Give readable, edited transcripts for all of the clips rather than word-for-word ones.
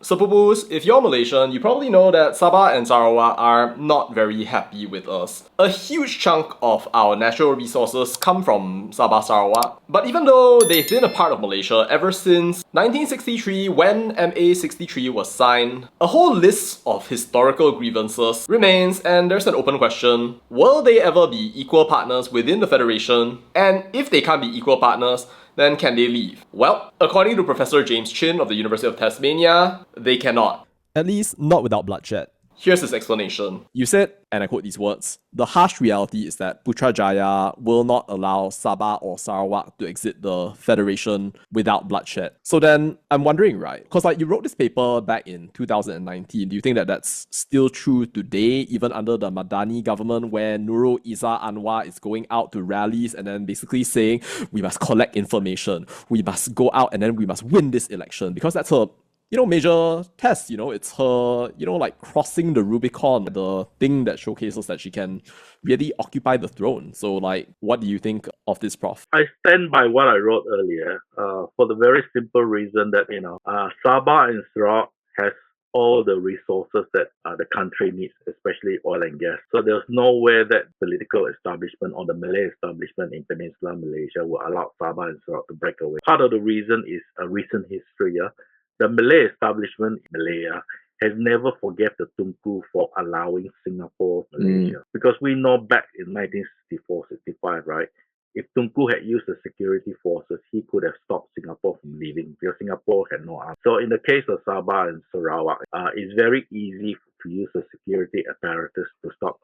So Pupus, if you're Malaysian, you probably know that Sabah and Sarawak are not very happy with us. A huge chunk of our natural resources come from Sabah Sarawak. But even though they've been a part of Malaysia ever since 1963 when MA63 was signed, a whole list of historical grievances remains, and there's an open question. Will they ever be equal partners within the Federation? And if they can't be equal partners, then can they leave? Well, according to Professor James Chin of the University of Tasmania, they cannot. At least not without bloodshed. Here's his explanation. You said, and I quote these words, "The harsh reality is that Putrajaya will not allow Sabah or Sarawak to exit the Federation without bloodshed." So then, I'm wondering, right? Because you wrote this paper back in 2019. Do you think that that's still true today, even under the Madani government, where Nurul Izzah Anwar is going out to rallies and then basically saying, we must collect information, we must go out and then we must win this election, because that's her major test, it's her, crossing the Rubicon, the thing that showcases that she can really occupy the throne. So, what do you think of this, Prof? I stand by what I wrote earlier, for the very simple reason that, Sabah and Sarawak has all the resources that the country needs, especially oil and gas. So there's nowhere that political establishment or the Malay establishment in Peninsular Malaysia will allow Sabah and Sarawak to break away. Part of the reason is a recent history. The Malay establishment in Malaya has never forgave the Tunku for allowing Singapore, Malaysia. Because we know back in 1964-65, right? If Tunku had used the security forces, he could have stopped Singapore from leaving because Singapore had no arms. So in the case of Sabah and Sarawak, it's very easy to use the security apparatus to stop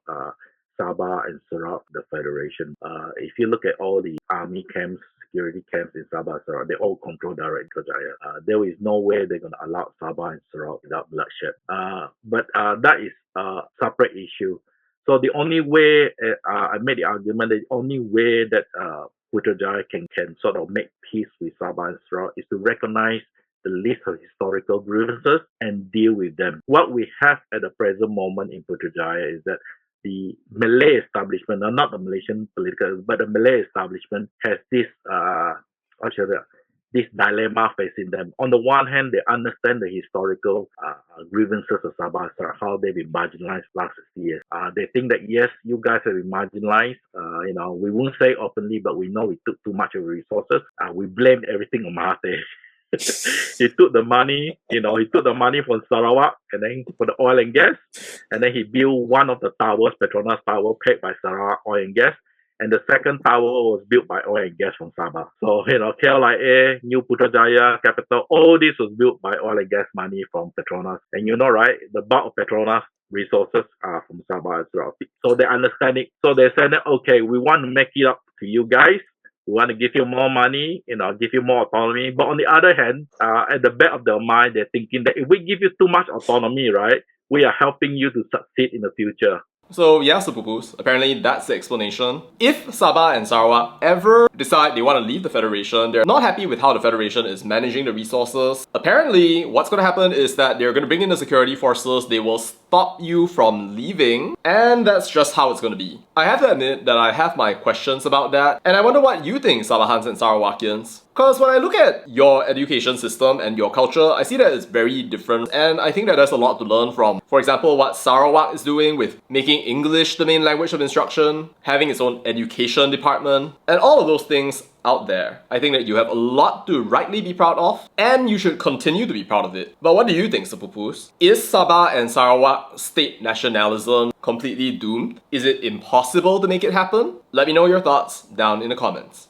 Sabah and Sarawak, the Federation. If you look at all the army camps, security camps in Sabah and Sarawak, they all control direct Putrajaya. There is no way they're going to allow Sabah and Sarawak without bloodshed. But that is a separate issue. So the only way, I made the argument, the only way that Putrajaya can sort of make peace with Sabah and Sarawak is to recognize the list of historical grievances and deal with them. What we have at the present moment in Putrajaya is that the Malay establishment, not the Malaysian political, but the Malay establishment has this this dilemma facing them. On the one hand, they understand the historical grievances of Sabah and Sarawak, how they've been marginalized last 60 years. They think that yes, you guys have been marginalized. We won't say openly, but we know we took too much of resources. We blamed everything on Mahathir. He took the money, he took the money from Sarawak and then for the oil and gas, and then he built one of the towers, Petronas Tower, paid by Sarawak Oil and Gas, and the second tower was built by oil and gas from Sabah. So, KLIA, New Putrajaya, Capital, all this was built by oil and gas money from Petronas. And right, the bulk of Petronas resources are from Sabah and Sarawak. So they understand it. So they said, okay, we want to make it up to you guys. We want to give you more money, give you more autonomy. But on the other hand, at the back of their mind, they're thinking that if we give you too much autonomy, right, we are helping you to succeed in the future. So yeah, Pupus, apparently that's the explanation. If Sabah and Sarawak ever decide they want to leave the Federation, they're not happy with how the Federation is managing the resources, apparently what's going to happen is that they're going to bring in the security forces, they will stop you from leaving, and that's just how it's going to be. I have to admit that I have my questions about that, and I wonder what you think, Sabahans and Sarawakians. Because when I look at your education system and your culture, I see that it's very different, and I think that there's a lot to learn from. For example, what Sarawak is doing with making English the main language of instruction, having its own education department, and all of those things out there. I think that you have a lot to rightly be proud of, and you should continue to be proud of it. But what do you think, Pupus? Is Sabah and Sarawak state nationalism completely doomed? Is it impossible to make it happen? Let me know your thoughts down in the comments.